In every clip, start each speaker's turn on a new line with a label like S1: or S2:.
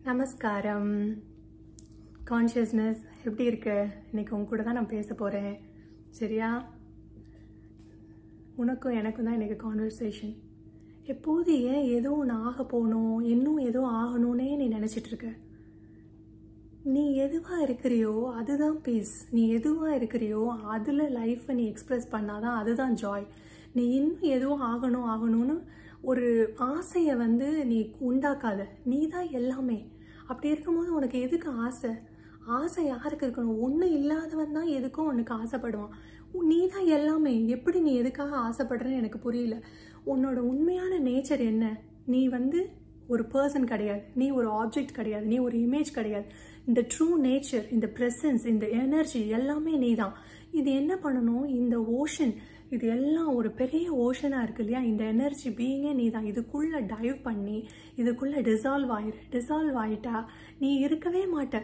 S1: நமஸ்காரம். கான்ஷியஸ்னஸ் எப்படி இருக்கு? இன்னைக்கு உங்க கூட தான் நான் பேச போகிறேன். சரியா? உனக்கும் எனக்கும் தான் இன்னைக்கு கான்வர்சேஷன். எப்போது ஏன் ஏதோ ஒன்று ஆக போகணும், இன்னும் ஏதோ ஆகணும்னே நீ நினச்சிட்டு இருக்க. நீ எதுவாக இருக்கிறியோ அதுதான் பீஸ். நீ எதுவாக இருக்கிறியோ அதில் லைஃப்பை நீ எக்ஸ்ப்ரெஸ் பண்ணாதான் அதுதான் ஜாய். நீ இன்னும் எதுவும் ஆகணும்னு ஒரு ஆசையை நீ உண்டாக்காத. நீ தான் எல்லாமே. அப்படி இருக்கும்போது உனக்கு எதுக்கு ஆசை? ஆசை யாருக்கு இருக்கணும்? ஒன்றும் இல்லாதவன் தான் எதுக்கும் உனக்கு ஆசைப்படுவான். நீ தான் எல்லாமே. எப்படி நீ எதுக்காக ஆசைப்படுறன்னு எனக்கு புரியல. உன்னோட உண்மையான நேச்சர் என்ன? நீ ஒரு பர்சன் கிடையாது, நீ ஒரு ஆப்ஜெக்ட் கிடையாது, நீ ஒரு இமேஜ் கிடையாது. இந்த ட்ரூ நேச்சர், இந்த ப்ரெசன்ஸ், இந்த எனர்ஜி எல்லாமே நீ தான். இது என்ன பண்ணணும்? இந்த ஓஷன், இது எல்லாம் ஒரு பெரிய ஓஷனாக இருக்கு இல்லையா? இந்த எனர்ஜி பீயிங்கே நீ தான். இதுக்குள்ளே டைவ் பண்ணி இதுக்குள்ளே டிசால்வ் ஆயிட்டா நீ இருக்கவே மாட்ட.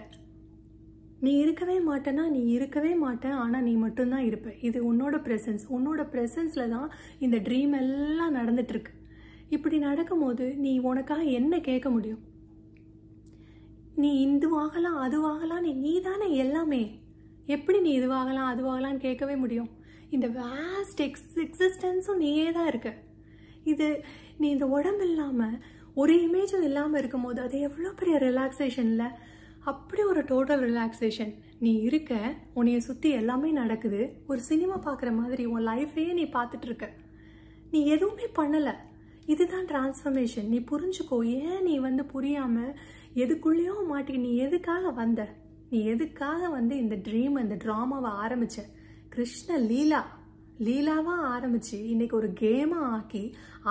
S1: நீ இருக்கவே மாட்டேன்னா நீ இருக்கவே மாட்டேன், ஆனால் நீ மட்டும்தான் இருப்ப. இது உன்னோட ப்ரெசன்ஸ். உன்னோட ப்ரெசன்ஸில் தான் இந்த ட்ரீம் எல்லாம் நடந்துட்டுருக்கு. இப்படி நடக்கும்போது நீ உனக்காக என்ன கேட்க முடியும்? நீ இதுவாகலாம் அதுவாகலாம், நீ தானே எல்லாமே. எப்படி நீ இதுவாகலாம் அதுவாகலான்னு கேட்கவே முடியும்? இந்த வேஸ்ட் எக்ஸிஸ்டன்ஸும் நீயே தான் இருக்க. இது நீ இந்த உடம்பு இல்லாமல் ஒரு இமேஜும் இல்லாமல் இருக்கும்போது அது எவ்வளோ பெரிய ரிலாக்ஸேஷன்ல. அப்படி ஒரு டோட்டல் ரிலாக்ஸேஷன். நீ இருக்க, உன்னைய சுற்றி எல்லாமே நடக்குது. ஒரு சினிமா பார்க்குற மாதிரி உன் லைஃபையே நீ பார்த்துட்டு இருக்க. நீ எதுவுமே பண்ணலை. இதுதான் டிரான்ஸ்ஃபர்மேஷன். நீ புரிஞ்சுக்கோ. ஏன் நீ புரியாமல் எதுக்குள்ளேயோ மாட்டி நீ எதுக்காக வந்த? நீ எதுக்காக இந்த ட்ரீம், இந்த ட்ராமாவை ஆரம்பிச்ச? கிருஷ்ண லீலாவா ஆரம்பிச்சு இன்னைக்கு ஒரு கேமா ஆக்கி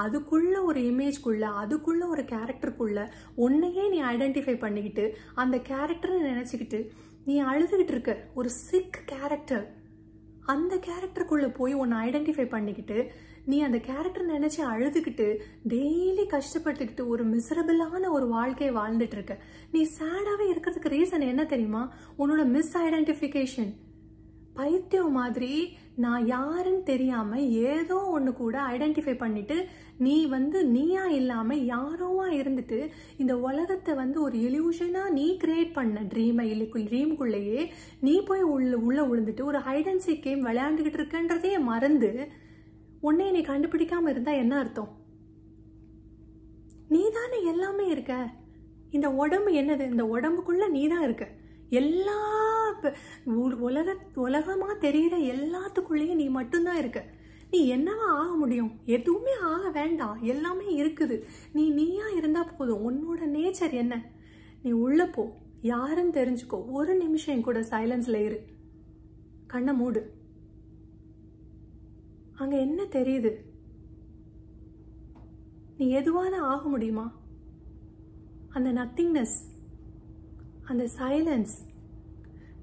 S1: அதுக்குள்ள ஒரு இமேஜ்குள்ள, அதுக்குள்ள ஒரு கேரக்டருக்குள்ள உன்னையே நீ ஐடென்டிஃபை பண்ணிக்கிட்டு அந்த கேரக்டர்னு நினைச்சுக்கிட்டு நீ அழுதுகிட்டு இருக்க. ஒரு சிக் கேரக்டர். அந்த கேரக்டருக்குள்ள போய் உன்னை ஐடென்டிஃபை பண்ணிக்கிட்டு நீ அந்த கேரக்டர் நினைச்சு அழுதுகிட்டு டெய்லி கஷ்டப்பட்டுக்கிட்டு ஒரு மிசரபிளான ஒரு வாழ்க்கையை வாழ்ந்துட்டு இருக்க. நீ சேடாவே இருக்கிறதுக்கு ரீசன் என்ன தெரியுமா? உன்னோட மிஸ் ஐடென்டிஃபிகேஷன். பைத்தியம் மாதிரி நான் யாருன்னு தெரியாம ஏதோ ஒன்று கூட ஐடென்டிஃபை பண்ணிட்டு நீ நீயா இல்லாம யாரோவா இருந்துட்டு இந்த உலகத்தை ஒரு இல்யூஷனா நீ கிரியேட் பண்ண ட்ரீமுக்குள்ளேயே நீ போய் உள்ள விழுந்துட்டு ஒரு ஹைட் அண்ட் சீக் கேம் விளையாண்டுகிட்டு இருக்கன்றதையே மறந்து உன்னைய நீ கண்டுபிடிக்காம இருந்தா என்ன அர்த்தம்? நீ தானே எல்லாமே இருக்க. இந்த உடம்பு என்னது? இந்த உடம்புக்குள்ள நீ தான் இருக்க. எல்லா உலகமா தெரிகிற எல்லாத்துக்குள்ளேயும் நீ மட்டும்தான் இருக்க. நீ என்னவா ஆக முடியும்? எதுவுமே ஆக வேண்டாம். எல்லாமே இருக்குது. நீயா இருந்தா போதும். உன்னோட நேச்சர் என்ன? நீ உள்ள போ, யாருன்னு தெரிஞ்சுக்கோ. ஒரு நிமிஷம் கூட சைலன்ஸ்ல இரு. கண்ணை மூடு. அங்க என்ன தெரியுது? நீ எதுவான ஆக முடியுமா? அந்த நத்திங்னஸ், அந்த சைலன்ஸ்,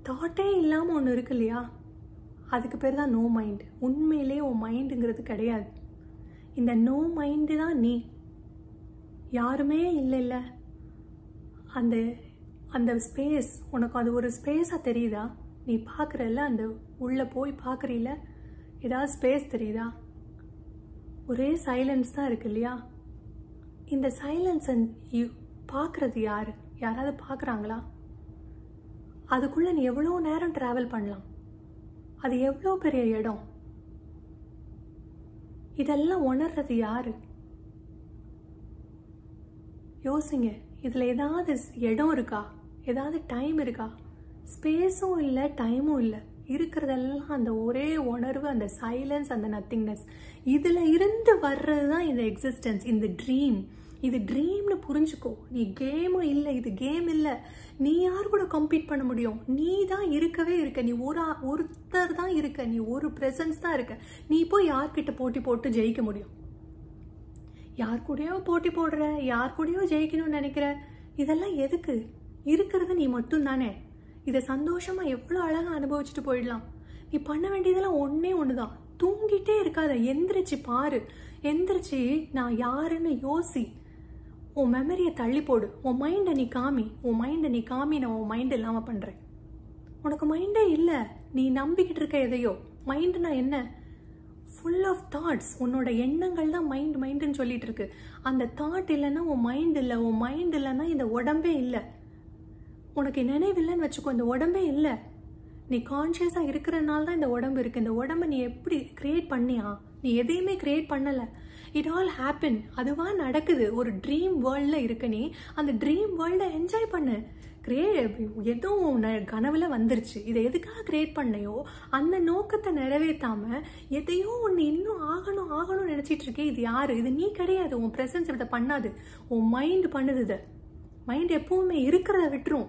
S1: தாட்டே இல்லாமல் ஒன்று இருக்கு இல்லையா? அதுக்கு பேர் தான் நோ மைண்ட். உண்மையிலே உன் மைண்டுங்கிறது கிடையாது. இந்த நோ மைண்டு தான் நீ. யாருமே இல்லை. அந்த அந்த ஸ்பேஸ் உனக்கு அது ஒரு ஸ்பேஸாக தெரியுதா? நீ பார்க்குறல்ல, அந்த உள்ளே போய் பார்க்குறீல, ஏதாவது ஸ்பேஸ் தெரியுதா? ஒரே சைலன்ஸ் தான் இருக்கு இல்லையா? இந்த சைலன்ஸை பார்க்குறது யாரு? யாராவது பார்க்குறாங்களா? அதுக்குள்ள நீ எவ்வளோ நேரம் டிராவல் பண்ணலாம்? அது எவ்வளோ பெரிய இடம்? இதெல்லாம் உணர்றது யாரு? யோசிங்க. இதுல ஏதாவது இடம் இருக்கா? ஏதாவது டைம் இருக்கா? ஸ்பேஸும் இல்லை, டைமும் இல்லை. இருக்கிறதெல்லாம் அந்த ஒரே உணர்வு, அந்த சைலன்ஸ், அந்த நத்திங்னஸ். இதுல இருந்து வர்றது தான் இந்த எக்ஸிஸ்டன்ஸ், இந்த ட்ரீம். இது ட்ரீம்னு புரிஞ்சுக்கோ. நீ கேமும் இல்லை, இது கேம் இல்லை. நீ யார் கூட கம்பீட் பண்ண முடியும்? நீ தான் இருக்கவே இருக்க. நீ ஒருத்தர் தான் இருக்க. நீ ஒரு ப்ரெசன்ஸ் தான் இருக்க. நீ போய் யார்கிட்ட போட்டி போட்டு ஜெயிக்க முடியும்? யார் கூடயோ போட்டி போடுற, யார் கூடயோ ஜெயிக்கணும்னு நினைக்கிற. இதெல்லாம் எதுக்கு? இருக்கிறது நீ மட்டும் தானே. இதை சந்தோஷமா எவ்வளோ அழகாக அனுபவிச்சுட்டு போயிடலாம். நீ பண்ண வேண்டியதெல்லாம் ஒன்னே ஒன்று தான். தூங்கிட்டே இருக்காத. எந்திரிச்சு பாரு. எந்திரிச்சு நான் யாருன்னு யோசி. உன் மெமரியை தள்ளி போடு. உன் மைண்டை நீ காமி. நான் உன் மைண்ட் இல்லாமல் பண்ணுறேன். உனக்கு மைண்டே இல்லை. நீ நம்பிக்கிட்டு இருக்க எதையோ. மைண்டுனா என்ன? Full of thoughts. உன்னோட எண்ணங்கள் தான் மைண்டுன்னு சொல்லிட்டு இருக்கு. அந்த தாட் இல்லைன்னா உன் மைண்ட் இல்லை. உன் மைண்ட் இல்லைன்னா இந்த உடம்பே இல்லை. உனக்கு நினைவில்லைன்னு வச்சுக்கோ, இந்த உடம்பே இல்லை. நீ கான்ஷியஸாக இருக்கிறதுனால தான் இந்த உடம்பு இருக்குது. இந்த உடம்பை நீ எப்படி கிரியேட் பண்ணியா? நீ எதையுமே கிரியேட் பண்ணலை. It all happen. அதுவாக நடக்குது. ஒரு ட்ரீம் வேர்ல்டில் இருக்க நீ அந்த ட்ரீம் வேர்ல்டை என்ஜாய் பண்ணு. எதுவும் கனவுல வந்துருச்சு. இதை எதுக்காக கிரியேட் பண்ணையோ அந்த நோக்கத்தை நிறைவேற்றாமல் எதையோ ஒன்று இன்னும் ஆகணும் ஆகணும்னு நினச்சிட்டு இருக்கே. இது யாரு? இது நீ கிடையாது. உன் ப்ரெசன்ஸ் இதை பண்ணாது. உன் மைண்ட் பண்ணுது. இதை மைண்ட் எப்பவுமே இருக்கிறத விட்டுரும்.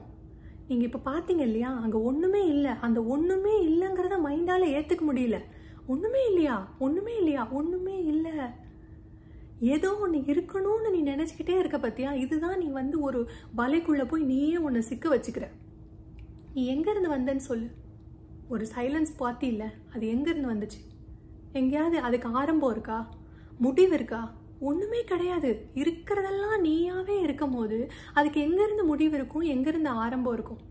S1: நீங்கள் இப்போ பார்த்தீங்க இல்லையா, அங்கே ஒன்றுமே இல்லை. அந்த ஒன்றுமே இல்லைங்கிறத மைண்டால் ஏற்றுக்க முடியல. ஒன்றுமே இல்லையா, ஒன்றுமே இல்லையா, ஒன்றுமே இல்லை. ஏதோ ஒன்று இருக்கணும்னு நீ நினச்சிக்கிட்டே இருக்க பார்த்தியா? இதுதான் நீ ஒரு வலைக்குள்ளே போய் நீயே ஒன்று சிக்க வச்சுக்கிற. நீ எங்கேருந்து வந்தேன்னு சொல்லு. ஒரு சைலன்ஸ் பார்த்தி இல்லை, அது எங்கேருந்து வந்துச்சு? எங்கேயாவது அதுக்கு ஆரம்பம் இருக்கா, முடிவு இருக்கா? ஒன்றுமே கிடையாது. இருக்கிறதெல்லாம் நீயாவே இருக்கும் போது அதுக்கு எங்கேருந்து முடிவு இருக்கும், எங்கேருந்து ஆரம்பம் இருக்கும்?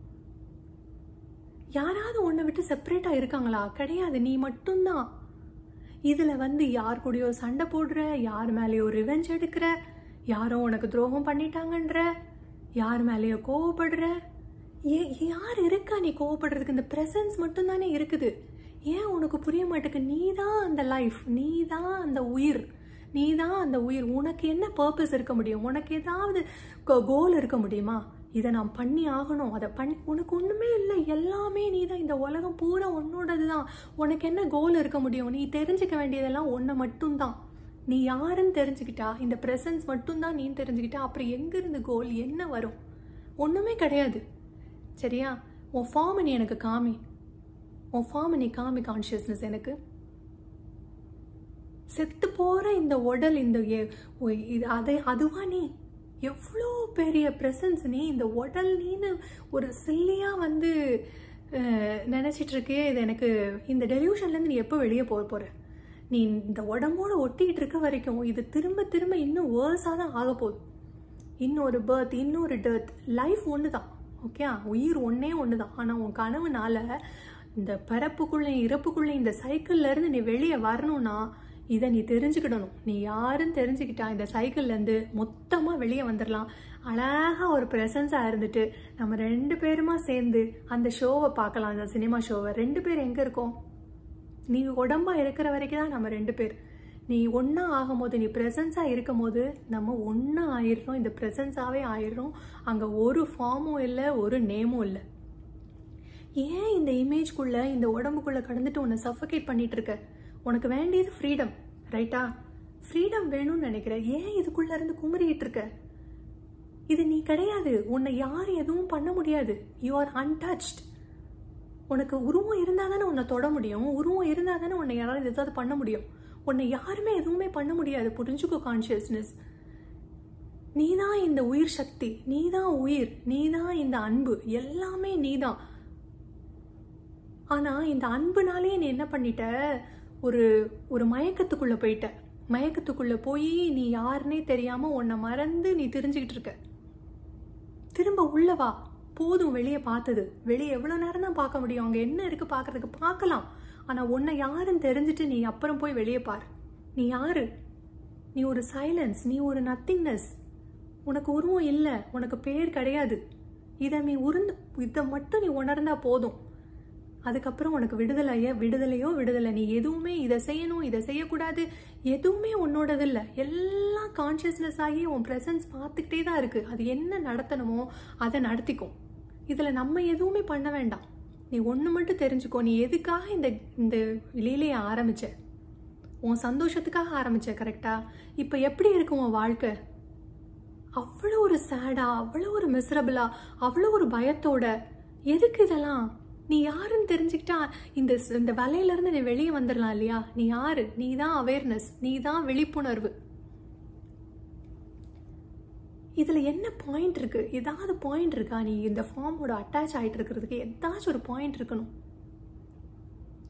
S1: யாராவது ஒன்றை விட்டு செப்பரேட்டாக இருக்காங்களா? கிடையாது. நீ மட்டும்தான். இதில் யார் கூடயோ சண்டை போடுற, யார் மேலேயோ ரிவெஞ்ச் எடுக்கிற, யாரோ உனக்கு துரோகம் பண்ணிட்டாங்கன்ற, யார் மேலேயோ கோவப்படுற. யார் இருக்கா நீ கோவப்படுறதுக்கு? இந்த ப்ரெசன்ஸ் மட்டும்தானே இருக்குது. ஏன் உனக்கு புரிய மாட்டேக்கு? நீ தான் அந்த லைஃப், நீ தான் அந்த உயிர், நீ தான் அந்த உயிர். உனக்கு என்ன பர்பஸ் இருக்க முடியும்? உனக்கு ஏதாவது கோல் இருக்க முடியுமா? இதை நான் பண்ணி ஆகணும், அதை பண்ணி. உனக்கு ஒன்றுமே இல்லை. எல்லாமே நீ தான். இந்த உலகம் பூரா உன்னோடது தான். உனக்கு என்ன கோல் இருக்க முடியும்? நீ தெரிஞ்சுக்க வேண்டியதெல்லாம் ஒன்று மட்டும்தான். நீ யாருன்னு தெரிஞ்சுக்கிட்டா, இந்த ப்ரெசன்ஸ் மட்டும்தான் நீ தெரிஞ்சுக்கிட்டா, அப்புறம் எங்கேருந்து கோல் என்ன வரும்? ஒன்றுமே கிடையாது. சரியா? உன் ஃபார்மை நீ எனக்கு காமி. உன் ஃபார்மை நீ காமி. கான்ஷியஸ்னஸ் எனக்கு செத்து போகிற இந்த உடல், இந்த அதுவா நீ? எவ்வளோ பெரிய ப்ரெசன்ஸ் நீ. இந்த உடல் நீன்னு ஒரு சில்லியாக நினச்சிட்டு இருக்கே. இது எனக்கு இந்த டெலியூஷன்லேருந்து நீ எப்போ வெளியே போகிற? நீ இந்த உடம்போடு ஒட்டிக்கிட்டு இருக்க வரைக்கும் இது திரும்ப திரும்ப இன்னும் வேர்ஸாக தான் ஆக போகுது. இன்னொரு பர்த், இன்னொரு டெத். லைஃப் ஒன்று தான். ஓகே, உயிர் ஒன்றே ஒன்று தான். ஆனால் உன் கனவுனால இந்த பிறப்புக்குள்ளேயும் இறப்புக்குள்ளேயும் இந்த சைக்கிள்லேருந்து நீ வெளியே வரணும்னா இதை நீ தெரிஞ்சுக்கிடணும். நீ யாருன்னு தெரிஞ்சுக்கிட்டா இந்த சைக்கிள்லேருந்து மொத்தமாக வெளியே வந்துடலாம். அழகாக ஒரு ப்ரெசன்ஸாக இருந்துட்டு நம்ம 2 பேருமா சேர்ந்து அந்த ஷோவை பார்க்கலாம். அந்த சினிமா ஷோவை 2 பேர் எங்கே இருக்கோம்? நீ உடம்பாக இருக்கிற வரைக்கும் தான் நம்ம 2 பேர். நீ ஒன்றா ஆகும்போது, நீ ப்ரெசன்ஸாக இருக்கும் போது நம்ம ஒன்றா ஆயிடுறோம். இந்த ப்ரெசன்ஸாகவே ஆயிடுறோம். அங்கே ஒரு ஃபார்மும் இல்லை, ஒரு நேமும் இல்லை. ஏன் இந்த இமேஜ்குள்ளே, இந்த உடம்புக்குள்ளே கடந்துட்டு உன்னை சஃபகேட் பண்ணிட்டு இருக்க? உனக்கு வேண்டியது ஃப்ரீடம், ரைட்டா? ஃப்ரீடம் வேணும்னு நினைக்கிற. ஏன் இதுக்குள்ளே இருந்து குமரிட்டு இருக்க? இது நீ கிடையாது. உன்னை யாரும் எதுவும் பண்ண முடியாது. You are untouched. உனக்கு உருவம் இருந்தால் தானே உன்னை தொட முடியும். உருவம் இருந்தால் தானே உன்னை யாராவது எதாவது பண்ண முடியும். உன்னை யாருமே எதுவுமே பண்ண முடியாது. புரிஞ்சுக்கோ கான்ஷியஸ்னஸ். நீ தான் இந்த உயிர் சக்தி, நீ தான் உயிர், நீ தான் இந்த அன்பு, எல்லாமே நீ தான். ஆனால் இந்த அன்புனாலே நீ என்ன பண்ணிட்ட? ஒரு மயக்கத்துக்குள்ளே போயிட்ட. மயக்கத்துக்குள்ளே போய் நீ யாருன்னே தெரியாமல் உன்னை மறந்து நீ தெரிஞ்சுக்கிட்டு இருக்க. திரும்ப உள்ளவா. போதும் வெளியே பார்த்தது. வெளியே எவ்வளோ நேரம் தான் பார்க்க முடியும்? அங்கே என்ன இருக்குது பார்க்குறதுக்கு? பார்க்கலாம். ஆனால் உன்னை யாருன்னு தெரிஞ்சுட்டு நீ அப்புறம் போய் வெளியே பார். நீ யாரு? நீ ஒரு சைலன்ஸ், நீ ஒரு நத்திங்னஸ். உனக்கு உருவம் இல்லை, உனக்கு பேர் கிடையாது. இதை மட்டும் நீ உணர்ந்தா போதும். அதுக்கப்புறம் உனக்கு விடுதலை. நீ எதுவுமே இதை செய்யணும், இதை செய்யக்கூடாது, எதுவுமே உன்னோடது இல்லை. எல்லாம் கான்ஷியஸ்னஸ் ஆகி உன் ப்ரெசன்ஸ் பார்த்துக்கிட்டே தான் இருக்குது. அது என்ன நடத்தணுமோ அதை நடத்திக்கும். இதில் நம்ம எதுவுமே பண்ண வேண்டாம். நீ ஒன்று மட்டும் தெரிஞ்சுக்கோ. நீ எதுக்காக இந்த லீலையை ஆரம்பிச்ச? உன் சந்தோஷத்துக்காக ஆரம்பிச்ச, கரெக்டா? இப்போ எப்படி இருக்கு உன் வாழ்க்கை? அவ்வளோ ஒரு சேடா, அவ்வளோ ஒரு மிசரபிளா, அவ்வளோ ஒரு பயத்தோட. எதுக்கு இதெல்லாம்? நீ யாருன்னு தெரிஞ்சுக்கிட்டா இந்த வலையிலேருந்து நீ வெளியே வந்துடலாம் இல்லையா? நீ யாரு? நீ தான் அவேர்னஸ், நீ தான் விழிப்புணர்வு. இதில் என்ன பாயிண்ட் இருக்குது? ஏதாவது பாயிண்ட் இருக்கா? நீ இந்த ஃபார்மோட அட்டாச் ஆகிட்டு இருக்கிறதுக்கு ஏதாச்சும் ஒரு பாயிண்ட் இருக்கணும்.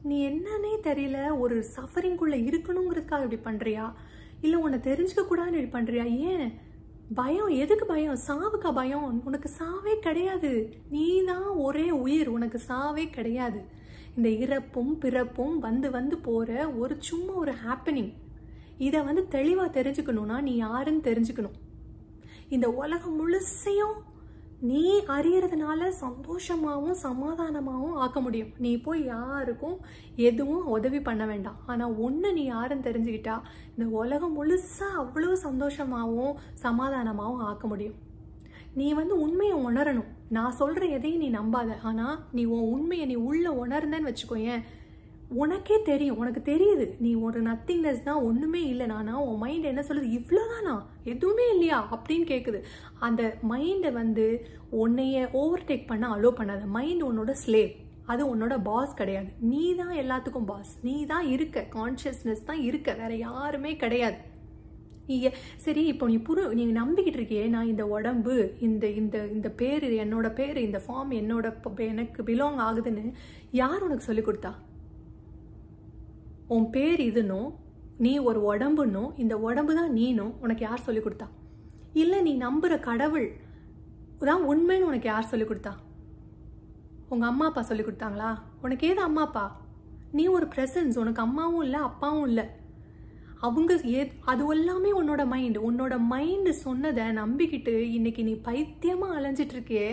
S1: நீ என்னன்னே தெரியல, ஒரு சஃபரிங்குள்ளே இருக்கணுங்கிறதுக்காக இப்படி பண்ணுறியா? இல்லை உன்னை தெரிஞ்சுக்க கூடாதுன்னு இப்படி பண்ணுறியா? ஏன் பயம்? எதுக்கு பயம்? சாவுக்கா பயம்? உனக்கு சாவே கிடையாது. நீ தான் ஒரே உயிர், உனக்கு சாவே கிடையாது. இந்த இறப்பும் பிறப்பும் வந்து போகிற சும்மா ஒரு ஹாப்பனிங். இதை தெளிவாக தெரிஞ்சுக்கணும்னா நீ யாருன்னு தெரிஞ்சுக்கணும். இந்த உலகம் முழுசையும் நீ அறியறதுனால சந்தோஷமாகவும் சமாதானமாகவும் ஆக்க முடியும். நீ போய் யாருக்கும் எதுவும் உதவி பண்ண வேண்டாம். ஆனால் ஒன்று நீ யாருன்னு தெரிஞ்சுக்கிட்டா இந்த உலகம் முழுசாக அவ்வளோ சந்தோஷமாகவும் சமாதானமாகவும் ஆக்க முடியும். நீ உண்மையை உணரணும். நான் சொல்கிற எதையும் நீ நம்பாத. ஆனால் நீ உன் உண்மையை நீ உள்ள உணர்ந்தேன்னு வச்சுக்கோயேன், உனக்கே தெரியும், உனக்கு தெரியுது நீ ஒரு நத்திங்னஸ் தான், ஒன்றுமே இல்லைனா உன் மைண்ட் என்ன சொல்லுது, இவ்வளோதானா, எதுவுமே இல்லையா அப்படின்னு கேட்குது. அந்த மைண்டை உன்னைய ஓவர்டேக் பண்ண அலோ பண்ணாத. மைண்ட் உன்னோட ஸ்லேவ், அது உன்னோட பாஸ் கிடையாது. நீ தான் எல்லாத்துக்கும் பாஸ். நீ தான் இருக்க, கான்ஷியஸ்னஸ் தான் இருக்க, வேற யாருமே கிடையாது. சரி, இப்போ நீ நம்பிக்கிட்டு இருக்கியே, நான் இந்த உடம்பு, இந்த இந்த இந்த பேர் என்னோட பேர், இந்த ஃபார்ம் எனக்கு பிலாங் ஆகுதுன்னு யார் உனக்கு சொல்லி கொடுத்தா? உன் பேர் இதுனும் நீ ஒரு உடம்புன்னும் இந்த உடம்பு தான் நீனும் உனக்கு யார் சொல்லி கொடுத்தா? இல்லை நீ நம்புற கடவுள் தான் உண்மைன்னு உனக்கு யார் சொல்லி கொடுத்தா? உங்க அம்மா அப்பா சொல்லி கொடுத்தாங்களா? உனக்கு ஏது அம்மா அப்பா? நீ ஒரு ப்ரெசன்ஸ், உனக்கு அம்மாவும் இல்லை அப்பாவும் இல்லை. அவங்க அது எல்லாமே உன்னோட மைண்டு சொன்னதை நம்பிக்கிட்டு இன்னைக்கு நீ பைத்தியமா அலைஞ்சிட்டு இருக்கே.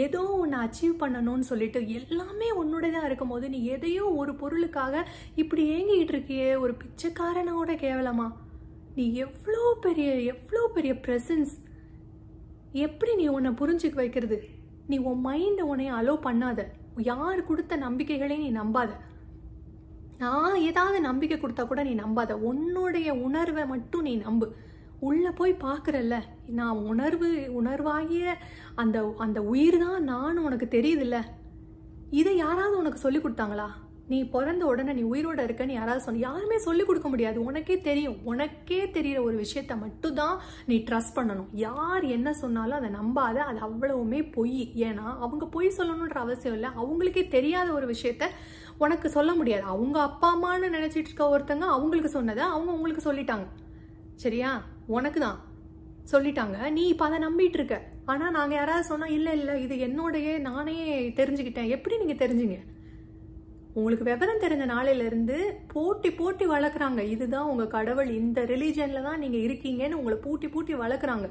S1: ஏதோ ஒன்று அச்சீவ் பண்ணணும்னு சொல்லிட்டு எல்லாமே உன்னோடதான் இருக்கும் போது நீ எதையோ ஒரு பொருளுக்காக இப்படி ஏங்கிக்கிட்டு இருக்கியே, ஒரு பிச்சைக்காரனோட கேவலமா. நீ எவ்வளோ பெரிய ப்ரெசன்ஸ். எப்படி நீ உன்னை புரிஞ்சுக்க வைக்கிறது? நீ உன் மைண்டை உன்னை அலோ பண்ணாத. யார் கொடுத்த நம்பிக்கைகளையும் நீ நம்பாத. நான் ஏதாவது நம்பிக்கை கொடுத்தா கூட நீ நம்பாத. உன்னுடைய உணர்வை மட்டும் நீ நம்பு. உள்ள போய் பார்க்குறல்ல, நான் உணர்வாகிய அந்த அந்த உயிர் தான் நான், உனக்கு தெரியுதுல்ல. இதை யாராவது உனக்கு சொல்லி கொடுத்தாங்களா? நீ பிறந்த உடனே நீ உயிரோட இருக்கன்னு யாராவது யாருமே சொல்லி கொடுக்க முடியாது. உனக்கே தெரியும். உனக்கே தெரிகிற ஒரு விஷயத்த மட்டும் தான் நீ ட்ரஸ்ட் பண்ணணும். யார் என்ன சொன்னாலும் அதை நம்பாத. அது அவ்வளவுமே பொய். ஏன்னா அவங்க பொய் சொல்லணுன்ற அவசியம் இல்லை. அவங்களுக்கே தெரியாத ஒரு விஷயத்த உனக்கு சொல்ல முடியாது. அவங்க அப்பா அம்மான்னு நினைச்சிட்டு இருக்க ஒருத்தங்க அவங்களுக்கு சொன்னதை அவங்க உங்களுக்கு சொல்லிட்டாங்க. சரியா? உனக்கு தான் சொல்லிட்டாங்க, நீ இப்போ அதை நம்பிட்டு இருக்க. ஆனால் நாங்கள் யாராவது சொன்னா இல்லை இது என்னோடைய நானே தெரிஞ்சுக்கிட்டேன். எப்படி நீங்கள் தெரிஞ்சுங்க? உங்களுக்கு விவரம் தெரிஞ்ச நாளையிலேருந்து போட்டி வளர்க்குறாங்க. இதுதான் உங்கள் கடவுள், இந்த ரிலீஜனில் தான் நீங்கள் இருக்கீங்கன்னு உங்களை பூட்டி வளர்க்குறாங்க.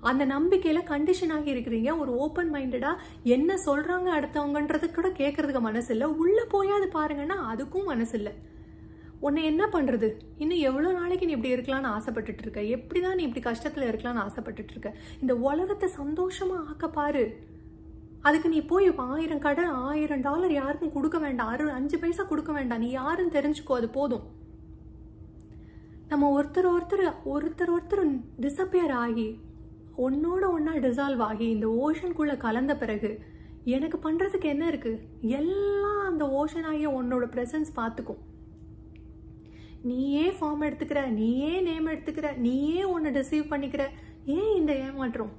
S1: அந்த நம்பிக்கையில கண்டிஷன் ஆகி இருக்கிறீங்க. ஒரு ஓப்பன் மைண்டடா என்ன சொல்றாங்க அடுத்தவங்கன்றது கூட கேட்கறதுக்கு மனசு இல்லை. உள்ள போயாது பாருங்கன்னா அதுக்கும் மனசு இல்லை. உன்னை என்ன பண்றது? இன்னும் எவ்வளவு நாளைக்கு நீ இப்படி இருக்கலாம்னு ஆசைப்பட்டுட்டு இருக்க? எப்படிதான் நீ இப்படி கஷ்டத்துல இருக்கலாம்னு ஆசைப்பட்டுட்டு இருக்க? இந்த உலகத்தை சந்தோஷமா ஆக்க பாரு. அதுக்கு நீ போய் $1000 யாருக்கும் கொடுக்க வேண்டாம். 5 பைசா கொடுக்க வேண்டாம். நீ யாருன்னு தெரிஞ்சுக்கோ, அது போதும். நம்ம ஒருத்தர் டிசப்பியர் ஆகி ஒன்னோட ஒன்னா டிசால்வ் ஆகி இந்த ஓஷனுக்குள்ள கலந்த பிறகு எனக்கு பண்றதுக்கு என்ன இருக்கு? எல்லாம் அந்த ஓஷன் ஆகிய உன்னோட பிரசன்ஸ் பார்த்துக்கும். நீயே ஃபார்ம் எடுத்துக்கிற, நீயே நேம் எடுத்துக்கிற, நீயே உன்னை டிசீவ் பண்ணிக்கிற. ஏன் இந்த ஏமாற்றம்?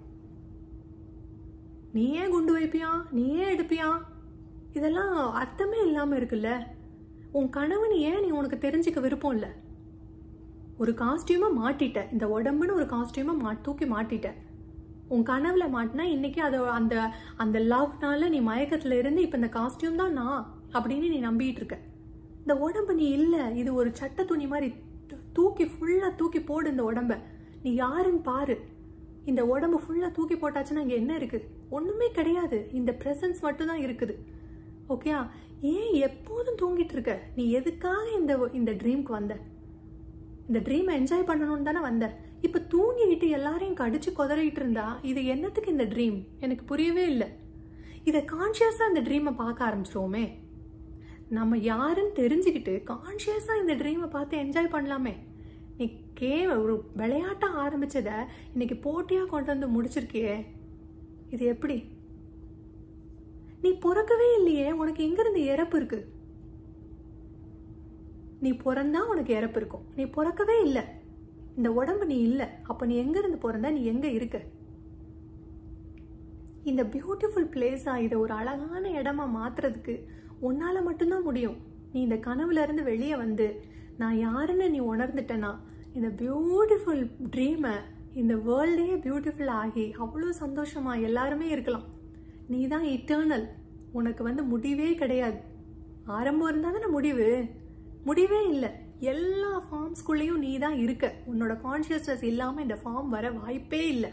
S1: நீயே குண்டு வைப்பியா, நீயே எடுப்பியா? இதெல்லாம் அர்த்தமே இல்லாம இருக்குல்ல. உன் கனவு ஏன் நீ உனக்கு தெரிஞ்சுக்க விருப்பம் இல்லை? ஒரு காஸ்டியூமை மாட்டிட்ட, இந்த உடம்புன்னு ஒரு காஸ்டியூமை தூக்கி மாட்டிட்ட. உன் கனவுல மாட்டினா இன்னைக்கு அதை அந்த லவ்னால நீ மயக்கத்துல இருந்து இப்ப இந்த காஸ்டியூம் தான் நான் அப்படின்னு நீ நம்பிட்டு இருக்க. இந்த உடம்பு நீ இல்லை, இது ஒரு சட்ட துணி மாதிரி. ஃபுல்லா தூக்கி போடு இந்த உடம்ப. நீ யாருன்னு பாரு. இந்த உடம்பு ஃபுல்லா தூக்கி போட்டாச்சுன்னா இங்க என்ன இருக்கு? ஒண்ணுமே கிடையாது. இந்த பிரசன்ஸ் மட்டும் தான் இருக்குது. ஓகேயா? ஏன் எப்போதும் தூங்கிட்டு இருக்க? நீ எதுக்காக இந்த ட்ரீம்க்கு வந்த? இந்த ட்ரீமை என்ஜாய் பண்ணணும்னு தானே வந்த. இப்ப தூங்கிக்கிட்டு எல்லாரையும் கடிச்சு கொதறிட்டு இருந்தா இது என்னத்துக்கு இந்த ட்ரீம்? எனக்கு புரியவே இல்லை. இதை கான்சியஸா இந்த ட்ரீமை பார்க்க ஆரம்பிச்சிருவோமே. நம்ம யாருன்னு தெரிஞ்சுக்கிட்டு கான்சியஸா இந்த ட்ரீமை பார்த்து என்ஜாய் பண்ணலாமே. நீ ஒரு விளையாட்டா ஆரம்பிச்சத இன்னைக்கு போட்டியா கொண்டு வந்து முடிச்சிருக்கியே. இது எப்படி? நீ பிறக்கவே இல்லையே, உனக்கு எங்க இருந்து இறப்பு இருக்கு? நீ பிறந்தா உனக்கு இறப்பு இருக்கும். நீ பிறக்கவே இல்லை. இந்த உடம்பு நீ இல்லை. அப்ப நீ எங்க இருந்து பிறந்த? நீ எங்க இருக்க? இந்த பியூட்டிஃபுல் பிளேஸா இதை ஒரு அழகான இடமா மாத்துறதுக்கு உன்னால மட்டும்தான் முடியும். நீ இந்த கனவுல இருந்து வெளியே வந்து நான் யாருன்னு நீ உணர்ந்துட்டேன்னா இந்த பியூட்டிஃபுல் ட்ரீமை, இந்த வேர்ல்டே பியூட்டிஃபுல் ஆகி அவ்வளோ சந்தோஷமா எல்லாருமே இருக்கலாம். நீ தான் இட்டர்னல். உனக்கு முடிவே கிடையாது. ஆரம்பம் இருந்தா தானே முடிவே இல்லை. எல்லா ஃபார்ம்ஸ்குள்ளேயும் நீ தான் இருக்க. உன்னோட கான்சியஸ்னஸ் இல்லாம இந்த ஃபார்ம் வர வாய்ப்பே இல்லை.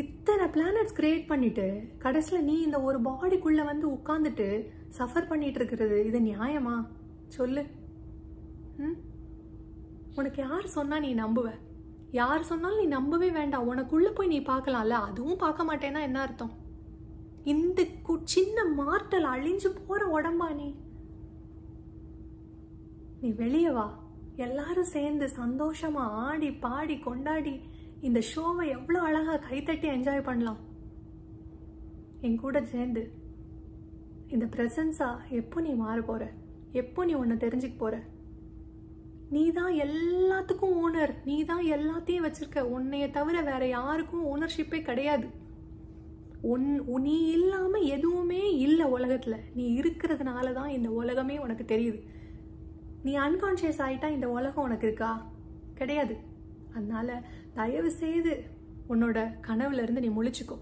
S1: இத்தனை பிளானட்ஸ் கிரியேட் பண்ணிட்டு கடைசியில் நீ இந்த ஒரு பாடிக்குள்ள வந்து உட்காந்துட்டு சஃபர் பண்ணிட்டு இருக்கிறது இது நியாயமா? சொல்லு. உனக்கு யார் சொன்னா நீ நம்புவ? யார் சொன்னாலும் நீ நம்பவே வேண்டாம். உனக்குள்ள போய் நீ பார்க்கலாம்ல. அதுவும் பார்க்க மாட்டேன்னா என்ன அர்த்தம்? இந்த சின்ன மார்ட்டல் அழிஞ்சு போற உடம்பா நீ வெளியே வா. எல்லாரும் சேர்ந்து சந்தோஷமா ஆடி பாடி கொண்டாடி இந்த ஷோவை எவ்வளோ அழகா கைத்தட்டி என்ஜாய் பண்ணலாம். என் கூட சேர்ந்து இந்த பிரசன்ஸா எப்போ நீ மாற போற? எப்போ நீ உன்னை தெரிஞ்சுக்க போற? நீ தான் எல்லாத்துக்கும் ஓனர். நீ தான் எல்லாத்தையும் வச்சிருக்க. உன்னைய தவிர வேற யாருக்கும் ஓனர்ஷிப்பே கிடையாது. நீ இல்லாம எதுவுமே இல்லை உலகத்துல. நீ இருக்கிறதுனால தான் இந்த உலகமே உனக்கு தெரியுது. நீ அன்கான்ஷியஸ் ஆயிட்டா இந்த உலகம் உனக்கு இருக்கா? கிடையாது. அதனால தயவு செய்து உன்னோட கனவுல இருந்து நீ முழிச்சுக்கோ.